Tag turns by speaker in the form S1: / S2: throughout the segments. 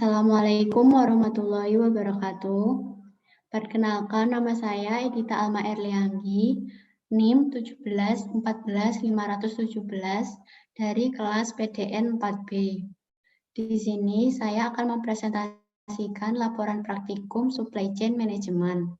S1: Assalamualaikum warahmatullahi wabarakatuh. Perkenalkan, nama saya Edita Alma Erlianggi, NIM 1714517 dari kelas PDN 4B. Di sini saya akan mempresentasikan laporan praktikum Supply Chain Management.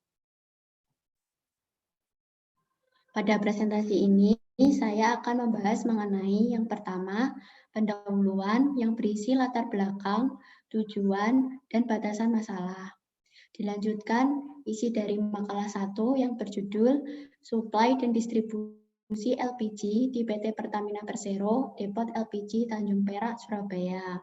S1: Pada presentasi ini, saya akan membahas mengenai yang pertama, pendahuluan yang berisi latar belakang, tujuan, dan batasan masalah. Dilanjutkan, isi dari makalah 1 yang berjudul Supply dan Distribusi LPG di PT Pertamina Persero, Depot LPG Tanjung Perak, Surabaya.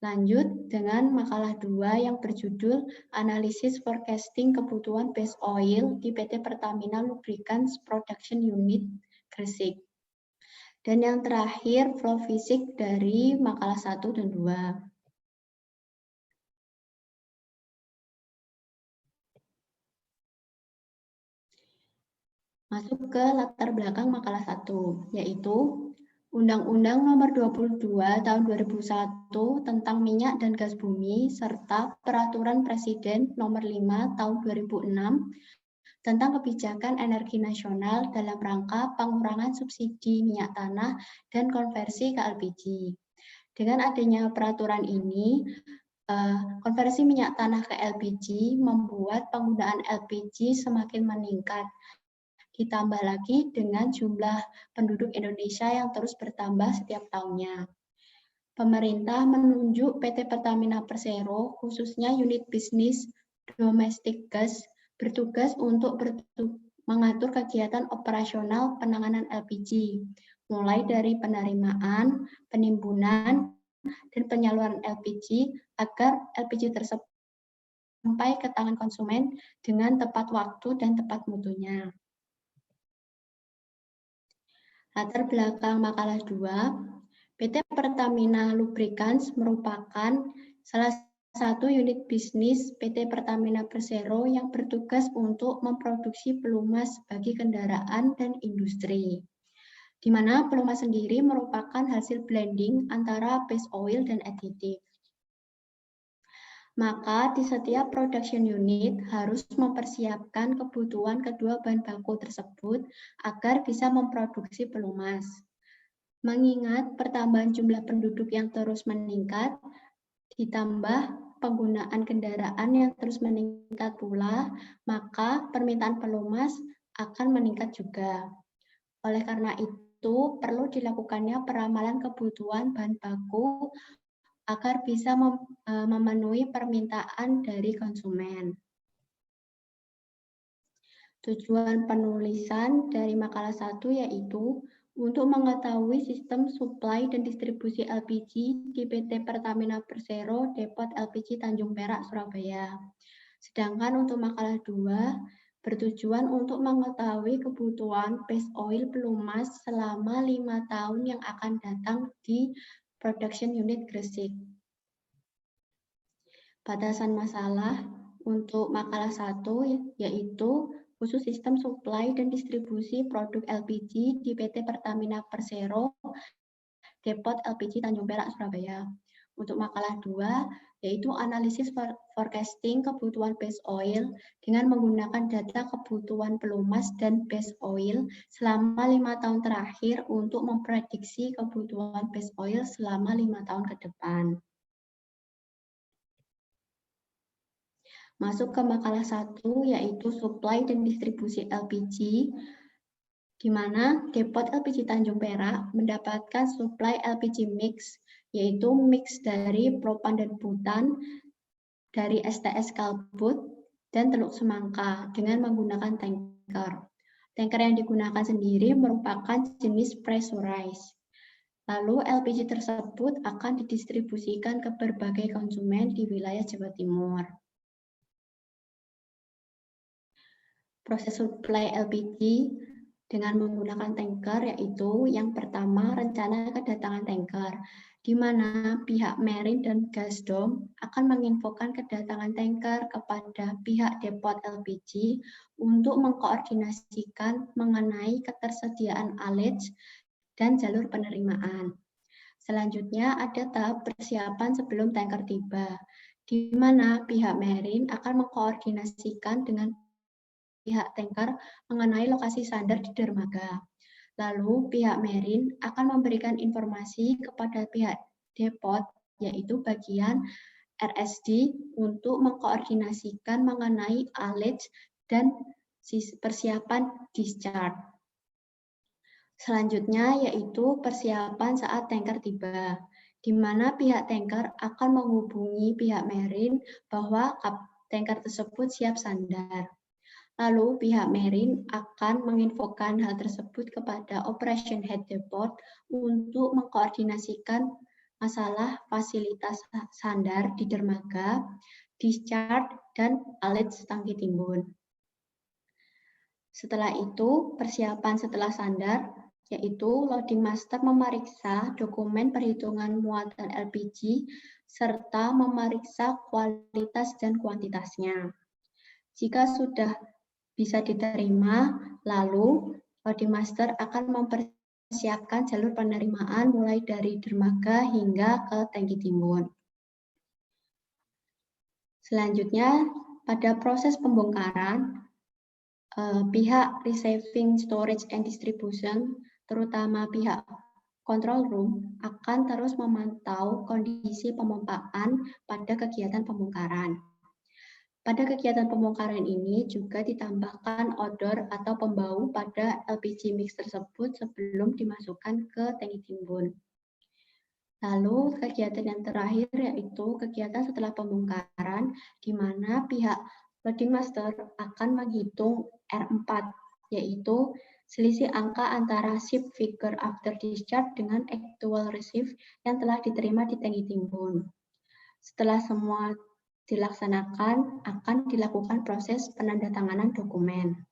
S1: Lanjut dengan makalah 2 yang berjudul Analisis Forecasting Kebutuhan Base Oil di PT Pertamina Lubricants Production Unit, Gresik. Dan yang terakhir, flow fisik dari makalah 1 dan 2. Masuk ke latar belakang makalah 1, yaitu Undang-Undang Nomor 22 Tahun 2001 tentang Minyak dan Gas Bumi serta Peraturan Presiden Nomor 5 Tahun 2006 tentang Kebijakan Energi Nasional dalam rangka pengurangan subsidi minyak tanah dan konversi ke LPG. Dengan adanya peraturan ini, konversi minyak tanah ke LPG membuat penggunaan LPG semakin meningkat. Ditambah lagi dengan jumlah penduduk Indonesia yang terus bertambah setiap tahunnya. Pemerintah menunjuk PT Pertamina Persero, khususnya unit bisnis domestik gas, bertugas untuk mengatur kegiatan operasional penanganan LPG, mulai dari penerimaan, penimbunan, dan penyaluran LPG agar LPG tersebut sampai ke tangan konsumen dengan tepat waktu dan tepat mutunya. Latar belakang makalah 2, PT Pertamina Lubricants merupakan salah satu unit bisnis PT Pertamina Persero yang bertugas untuk memproduksi pelumas bagi kendaraan dan industri, di mana pelumas sendiri merupakan hasil blending antara base oil dan aditif. Maka di setiap production unit harus mempersiapkan kebutuhan kedua bahan baku tersebut agar bisa memproduksi pelumas. Mengingat pertambahan jumlah penduduk yang terus meningkat, ditambah penggunaan kendaraan yang terus meningkat pula, maka permintaan pelumas akan meningkat juga. Oleh karena itu, perlu dilakukannya peramalan kebutuhan bahan baku agar bisa memenuhi permintaan dari konsumen. Tujuan penulisan dari makalah 1 yaitu untuk mengetahui sistem suplai dan distribusi LPG di PT Pertamina Persero, Depot LPG Tanjung Perak, Surabaya. Sedangkan untuk makalah 2 bertujuan untuk mengetahui kebutuhan base oil pelumas selama 5 tahun yang akan datang di Production Unit Gresik. Batasan masalah untuk makalah 1 yaitu khusus sistem suplai dan distribusi produk LPG di PT Pertamina Persero, Depot LPG Tanjung Perak, Surabaya. Untuk makalah 2 yaitu analisis forecasting kebutuhan base oil dengan menggunakan data kebutuhan pelumas dan base oil selama 5 tahun terakhir untuk memprediksi kebutuhan base oil selama 5 tahun ke depan. Masuk ke makalah 1 yaitu suplai dan distribusi LPG, di mana Depot LPG Tanjung Perak mendapatkan suplai LPG mix, yaitu mix dari propan dan butan, dari STS Kalbut dan Teluk Semangka dengan menggunakan tanker. Tanker yang digunakan sendiri merupakan jenis pressurized. Lalu LPG tersebut akan didistribusikan ke berbagai konsumen di wilayah Jawa Timur. Proses suplai LPG dengan menggunakan tanker yaitu yang pertama rencana kedatangan tanker, di mana pihak Marine dan Gasdom akan menginfokan kedatangan tanker kepada pihak Depot LPG untuk mengkoordinasikan mengenai ketersediaan ALEDS dan jalur penerimaan. Selanjutnya ada tahap persiapan sebelum tanker tiba, di mana pihak Marine akan mengkoordinasikan dengan pihak tanker mengenai lokasi sandar di dermaga. Lalu pihak Marine akan memberikan informasi kepada pihak depot, yaitu bagian RSD, untuk mengkoordinasikan mengenai alerts dan persiapan discharge. Selanjutnya yaitu persiapan saat tanker tiba, di mana pihak tanker akan menghubungi pihak Marine bahwa tanker tersebut siap sandar. Lalu pihak Marine akan menginfokan hal tersebut kepada Operation Head Depot untuk mengkoordinasikan masalah fasilitas sandar di dermaga, discharge, dan alerts tangki timbun. Setelah itu, persiapan setelah sandar, yaitu loading master memeriksa dokumen perhitungan muatan LPG serta memeriksa kualitas dan kuantitasnya. Jika sudah bisa diterima, lalu loading master akan mempersiapkan jalur penerimaan mulai dari dermaga hingga ke tangki timbun. Selanjutnya, pada proses pembongkaran, pihak receiving, storage, and distribution, terutama pihak control room, akan terus memantau kondisi pemompaan pada kegiatan pembongkaran. Pada kegiatan pembongkaran ini juga ditambahkan odor atau pembau pada LPG mix tersebut sebelum dimasukkan ke tangki timbun. Lalu kegiatan yang terakhir yaitu kegiatan setelah pembongkaran, di mana pihak loading master akan menghitung R4, yaitu selisih angka antara ship figure after discharge dengan actual receive yang telah diterima di tangki timbun. Setelah semua dilaksanakan, akan dilakukan proses penandatanganan dokumen.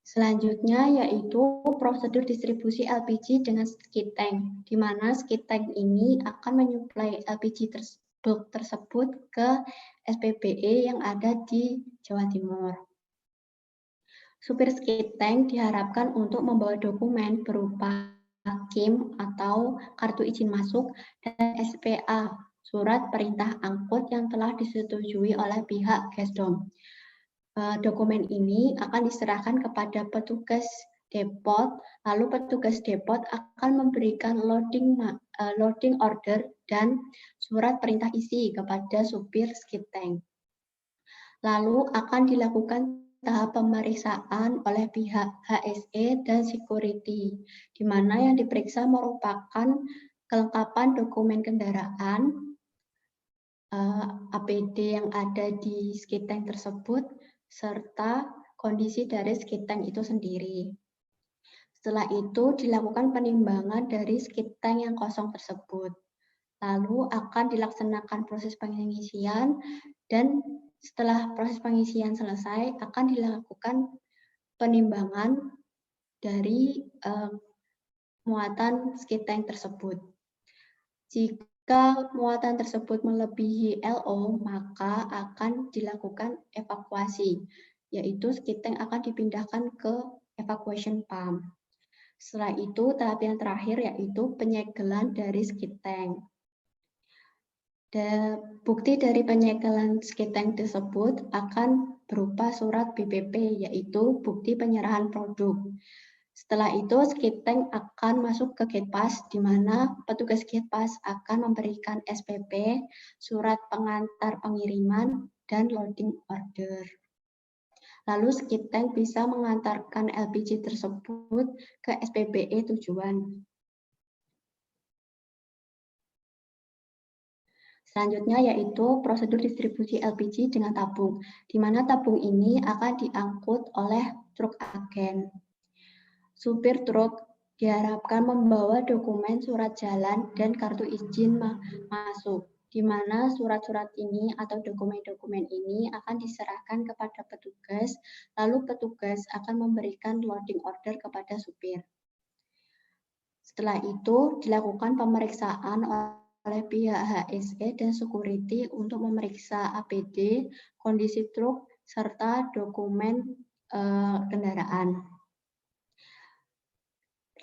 S1: Selanjutnya yaitu prosedur distribusi LPG dengan skid tank, di mana skid tank ini akan menyuplai LPG tersebut ke SPBE yang ada di Jawa Timur. Supir skid tank diharapkan untuk membawa dokumen berupa KIM atau kartu izin masuk dan SPA, surat perintah angkut yang telah disetujui oleh pihak Gasdom. Dokumen ini akan diserahkan kepada petugas depot, lalu petugas depot akan memberikan loading order dan surat perintah isi kepada supir skid tank. Lalu akan dilakukan tahap pemeriksaan oleh pihak HSE dan security, di mana yang diperiksa merupakan kelengkapan dokumen kendaraan, APD yang ada di skid tank tersebut, serta kondisi dari skid tank itu sendiri. Setelah itu dilakukan penimbangan dari skid tank yang kosong tersebut. Lalu akan dilaksanakan proses pengisian, dan setelah proses pengisian selesai akan dilakukan penimbangan dari muatan skid tank tersebut. Jika muatan tersebut melebihi LO, maka akan dilakukan evakuasi, yaitu skid tank akan dipindahkan ke evacuation pump. Setelah itu, tahap yang terakhir yaitu penyegelan dari skid tank. Bukti dari penyegelan skid tank tersebut akan berupa surat BPP, yaitu bukti penyerahan produk. Setelah itu, skid tank akan masuk ke gate pass, di mana petugas gate pass akan memberikan SPP, surat pengantar pengiriman, dan loading order. Lalu skid tank bisa mengantarkan LPG tersebut ke SPBE tujuan. Selanjutnya yaitu prosedur distribusi LPG dengan tabung, di mana tabung ini akan diangkut oleh truk agen. Supir truk diharapkan membawa dokumen surat jalan dan kartu izin masuk, di mana surat-surat ini atau dokumen-dokumen ini akan diserahkan kepada petugas, lalu petugas akan memberikan loading order kepada supir. Setelah itu dilakukan pemeriksaan oleh pihak HSE dan security untuk memeriksa APD, kondisi truk, serta dokumen kendaraan.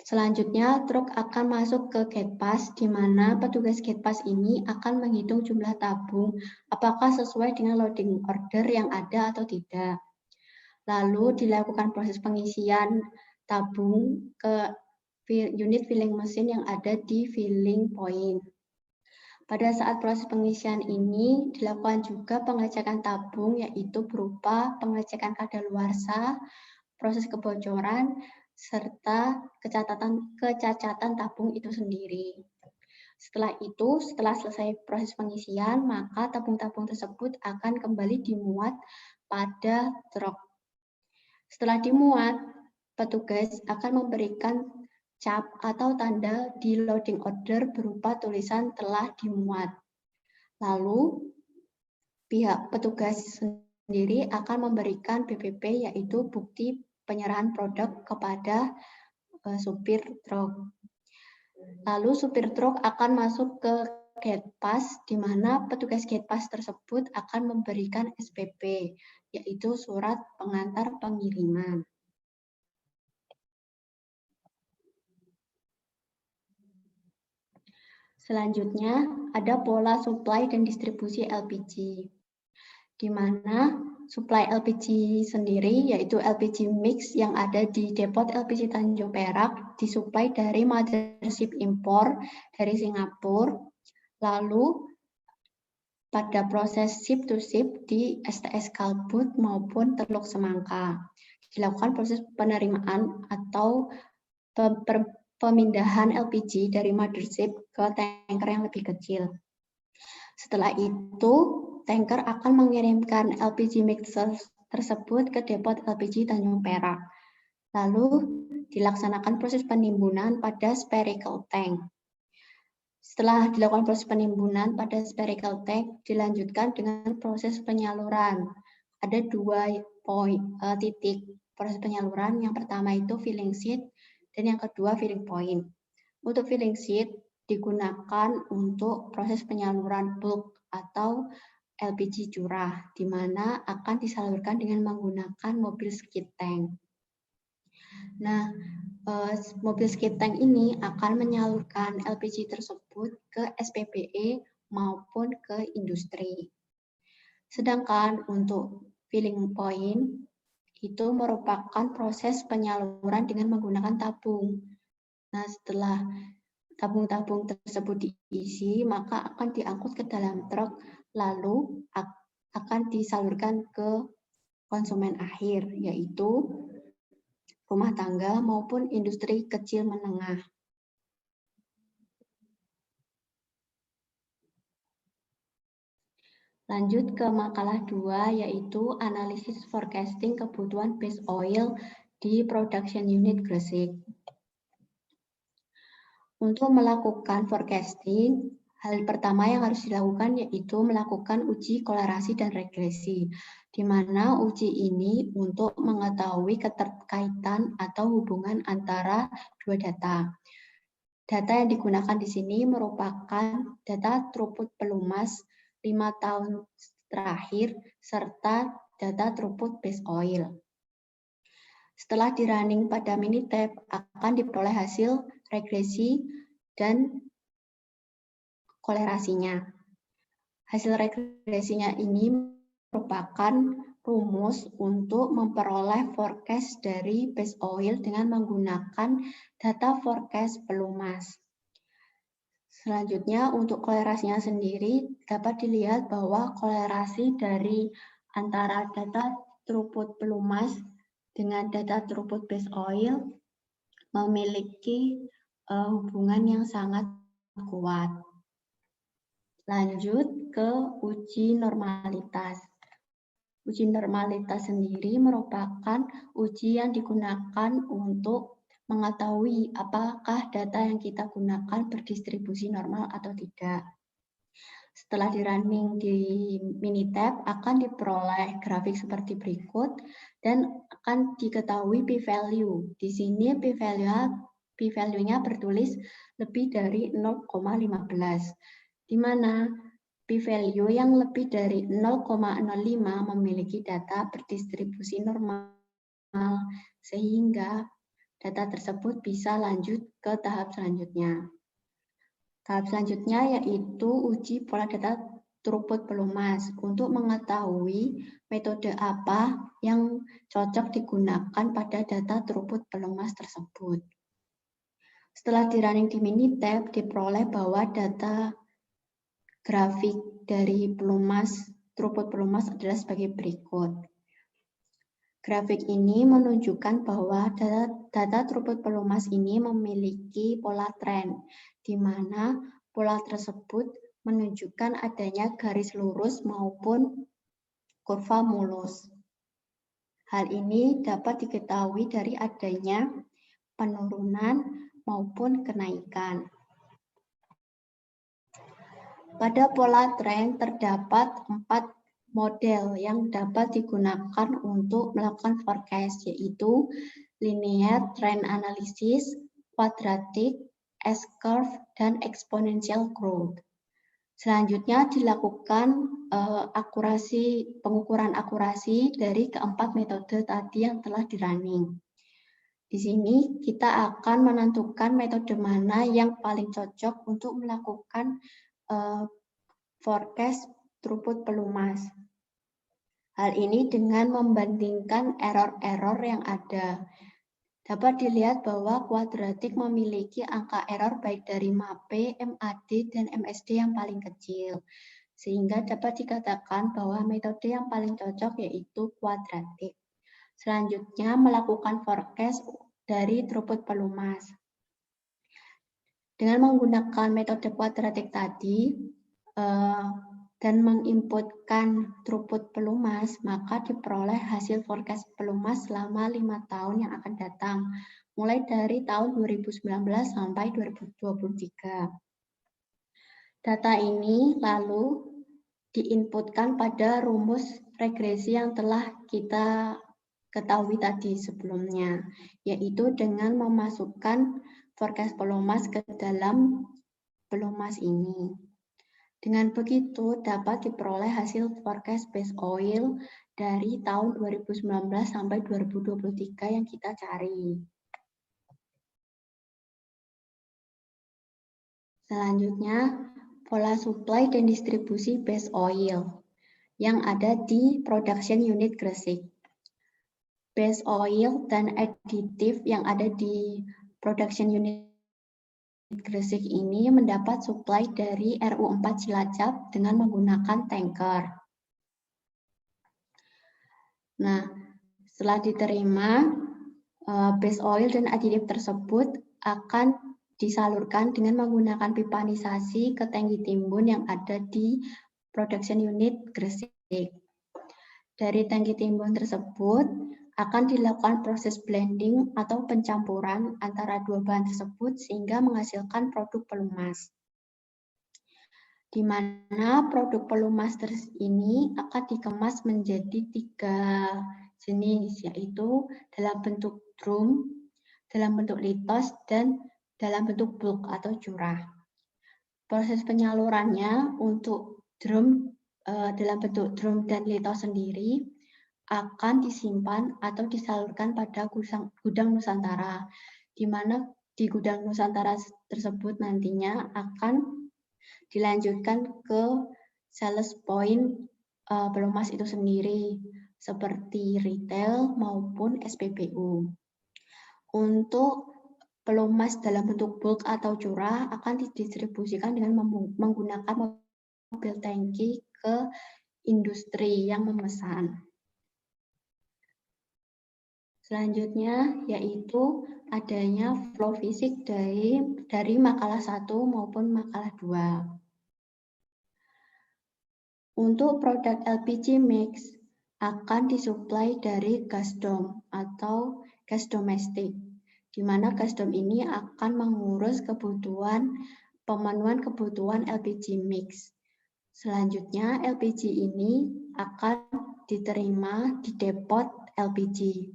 S1: Selanjutnya, truk akan masuk ke gate pass, di mana petugas gate pass ini akan menghitung jumlah tabung, apakah sesuai dengan loading order yang ada atau tidak. Lalu dilakukan proses pengisian tabung ke unit filling mesin yang ada di filling point. Pada saat proses pengisian ini, dilakukan juga pengecekan tabung, yaitu berupa pengecekan kadaluarsa, proses kebocoran, serta kecacatan tabung itu sendiri. Setelah itu, setelah selesai proses pengisian, maka tabung-tabung tersebut akan kembali dimuat pada truk. Setelah dimuat, petugas akan memberikan cap atau tanda di loading order berupa tulisan telah dimuat. Lalu, pihak petugas sendiri akan memberikan BPP, yaitu bukti penyerahan produk kepada supir truk. Lalu supir truk akan masuk ke gate pass, di mana petugas gate pass tersebut akan memberikan SPP, yaitu surat pengantar pengiriman. Selanjutnya, ada pola supply dan distribusi LPG, di mana supply LPG sendiri, yaitu LPG mix yang ada di depot LPG Tanjung Perak, disuplai dari mothership impor dari Singapura, lalu pada proses ship to ship di STS Kalbut maupun Teluk Semangka. Dilakukan proses penerimaan atau pemindahan LPG dari mothership ke tanker yang lebih kecil. Setelah itu, tanker akan mengirimkan LPG mix tersebut ke depot LPG Tanjung Perak. Lalu dilaksanakan proses penimbunan pada spherical tank. Setelah dilakukan proses penimbunan pada spherical tank, dilanjutkan dengan proses penyaluran. Ada dua titik proses penyaluran. Yang pertama itu filling sheet, dan yang kedua filling point. Untuk filling sheet digunakan untuk proses penyaluran bulk atau LPG curah, di mana akan disalurkan dengan menggunakan mobil skid tank. Nah, mobil skid tank ini akan menyalurkan LPG tersebut ke SPBE maupun ke industri. Sedangkan untuk filling point itu merupakan proses penyaluran dengan menggunakan tabung. Nah, setelah tabung-tabung tersebut diisi, maka akan diangkut ke dalam truk, lalu akan disalurkan ke konsumen akhir, yaitu rumah tangga maupun industri kecil menengah. Lanjut ke makalah 2, yaitu analisis forecasting kebutuhan base oil di production unit Gresik. Untuk melakukan forecasting, hal pertama yang harus dilakukan yaitu melakukan uji kolerasi dan regresi, di mana uji ini untuk mengetahui keterkaitan atau hubungan antara dua data. Data yang digunakan di sini merupakan data throughput pelumas 5 tahun terakhir, serta data throughput base oil. Setelah di-running pada Minitab, akan diperoleh hasil regresi dan kolerasinya. Hasil regresinya ini merupakan rumus untuk memperoleh forecast dari base oil dengan menggunakan data forecast pelumas. Selanjutnya, untuk kolerasinya sendiri dapat dilihat bahwa kolerasi dari antara data throughput pelumas dengan data throughput base oil memiliki hubungan yang sangat kuat. Lanjut ke uji normalitas. Uji normalitas sendiri merupakan uji yang digunakan untuk mengetahui apakah data yang kita gunakan berdistribusi normal atau tidak. Setelah di-running di Minitab, akan diperoleh grafik seperti berikut dan akan diketahui p-value. Di sini p-value-nya bertulis lebih dari 0,15, di mana p-value yang lebih dari 0,05 memiliki data berdistribusi normal, sehingga data tersebut bisa lanjut ke tahap selanjutnya. Tahap selanjutnya yaitu uji pola data throughput pelumas untuk mengetahui metode apa yang cocok digunakan pada data throughput pelumas tersebut. Setelah di running di Minitab, diperoleh bahwa data grafik dari throughput pelumas adalah sebagai berikut. Grafik ini menunjukkan bahwa data throughput pelumas ini memiliki pola tren, di mana pola tersebut menunjukkan adanya garis lurus maupun kurva mulus. Hal ini dapat diketahui dari adanya penurunan maupun kenaikan. Pada pola tren terdapat 4 model yang dapat digunakan untuk melakukan forecast, yaitu linear trend analysis, quadratic, S-curve, dan exponential growth. Selanjutnya dilakukan pengukuran akurasi dari keempat metode tadi yang telah di-running. Di sini kita akan menentukan metode mana yang paling cocok untuk melakukan forecast throughput pelumas. Hal ini dengan membandingkan error-error yang ada. Dapat dilihat bahwa kuadratik memiliki angka error baik dari MAPE, MAD, dan MSD yang paling kecil. Sehingga dapat dikatakan bahwa metode yang paling cocok yaitu kuadratik. Selanjutnya melakukan forecast dari throughput pelumas. Dengan menggunakan metode kuadratik tadi, dan menginputkan throughput pelumas, maka diperoleh hasil forecast pelumas selama 5 tahun yang akan datang, mulai dari tahun 2019 sampai 2023. Data ini lalu diinputkan pada rumus regresi yang telah kita ketahui tadi sebelumnya, yaitu dengan memasukkan forecast pelumas ke dalam pelumas ini. Dengan begitu, dapat diperoleh hasil forecast base oil dari tahun 2019 sampai 2023 yang kita cari. Selanjutnya, pola supply dan distribusi base oil yang ada di production unit Gresik. Base oil dan aditif yang ada di production unit Gresik ini mendapat suplai dari RU4 Cilacap dengan menggunakan tanker. Nah, setelah diterima, base oil dan aditif tersebut akan disalurkan dengan menggunakan pipanisasi ke tangki timbun yang ada di production unit Gresik. Dari tangki timbun tersebut akan dilakukan proses blending atau pencampuran antara dua bahan tersebut sehingga menghasilkan produk pelumas. Di mana produk pelumas ini akan dikemas menjadi 3 jenis, yaitu dalam bentuk drum, dalam bentuk litos, dan dalam bentuk bulk atau curah. Proses penyalurannya untuk drum dalam bentuk drum dan litos sendiri akan disimpan atau disalurkan pada gudang Nusantara, di mana di gudang Nusantara tersebut nantinya akan dilanjutkan ke sales point pelumas itu sendiri, seperti retail maupun SPBU. Untuk pelumas dalam bentuk bulk atau curah akan didistribusikan dengan menggunakan mobil tangki ke industri yang memesan. Selanjutnya yaitu adanya flow fisik dari makalah 1 maupun makalah 2. Untuk produk LPG mix akan disuplai dari gasdom atau gas domestik, di mana gasdom ini akan mengurus pemenuhan kebutuhan LPG mix. Selanjutnya LPG ini akan diterima di depot LPG.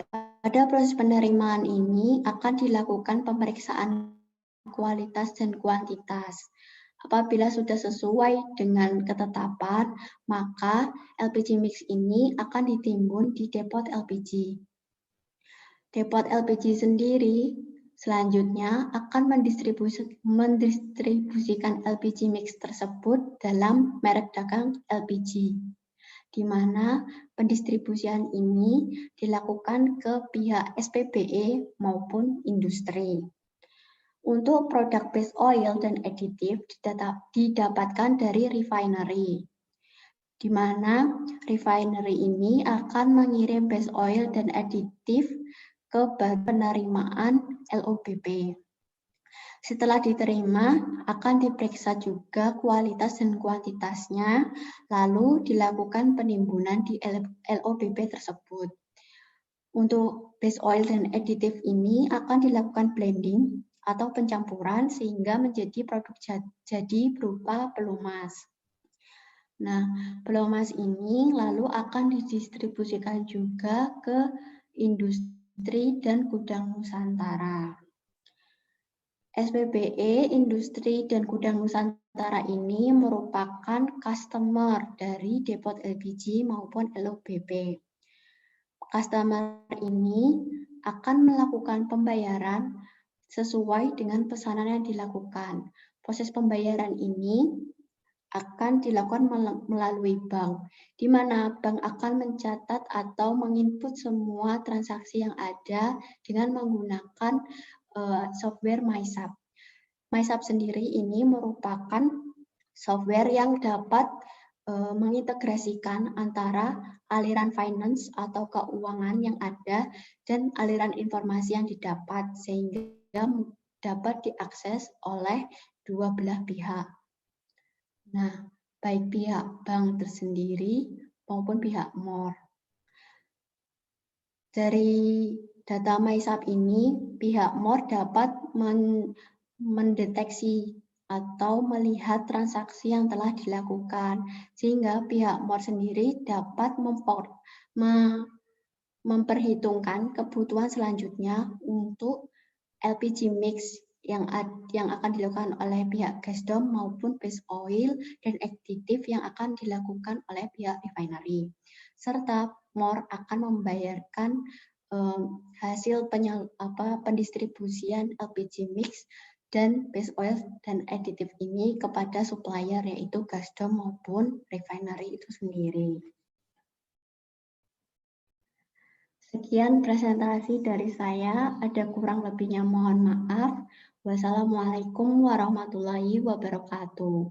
S1: Pada proses penerimaan ini akan dilakukan pemeriksaan kualitas dan kuantitas. Apabila sudah sesuai dengan ketetapan, maka LPG mix ini akan ditimbun di depot LPG. Depot LPG sendiri selanjutnya akan mendistribusikan LPG mix tersebut dalam merek dagang LPG, di mana pendistribusian ini dilakukan ke pihak SPBE maupun industri. Untuk produk base oil dan aditif didapatkan dari refinery, di mana refinery ini akan mengirim base oil dan aditif ke penerimaan LOBP. Setelah diterima, akan diperiksa juga kualitas dan kuantitasnya, lalu dilakukan penimbunan di LOBP tersebut. Untuk base oil dan aditif ini akan dilakukan blending atau pencampuran sehingga menjadi produk jadi berupa pelumas. Nah, pelumas ini lalu akan didistribusikan juga ke industri dan gudang Nusantara. SPBE, industri dan gudang Nusantara ini merupakan customer dari depot LPG maupun LOBP. Customer ini akan melakukan pembayaran sesuai dengan pesanan yang dilakukan. Proses pembayaran ini akan dilakukan melalui bank, di mana bank akan mencatat atau menginput semua transaksi yang ada dengan menggunakan software MySAP. MySAP sendiri ini merupakan software yang dapat mengintegrasikan antara aliran finance atau keuangan yang ada dan aliran informasi yang didapat sehingga dapat diakses oleh dua belah pihak. Nah, baik pihak bank tersendiri maupun pihak MOR. Dari data MySAP ini, pihak MOR dapat mendeteksi atau melihat transaksi yang telah dilakukan, sehingga pihak MOR sendiri dapat memperhitungkan kebutuhan selanjutnya untuk LPG mix yang akan dilakukan oleh pihak Gasdom maupun base oil dan aditif yang akan dilakukan oleh pihak refinery. Serta MOR akan membayarkan hasil pendistribusian LPG mix dan base oil dan aditif ini kepada supplier yaitu Gasdom maupun refinery itu sendiri. Sekian presentasi dari saya, ada kurang lebihnya mohon maaf. Wassalamualaikum warahmatullahi wabarakatuh.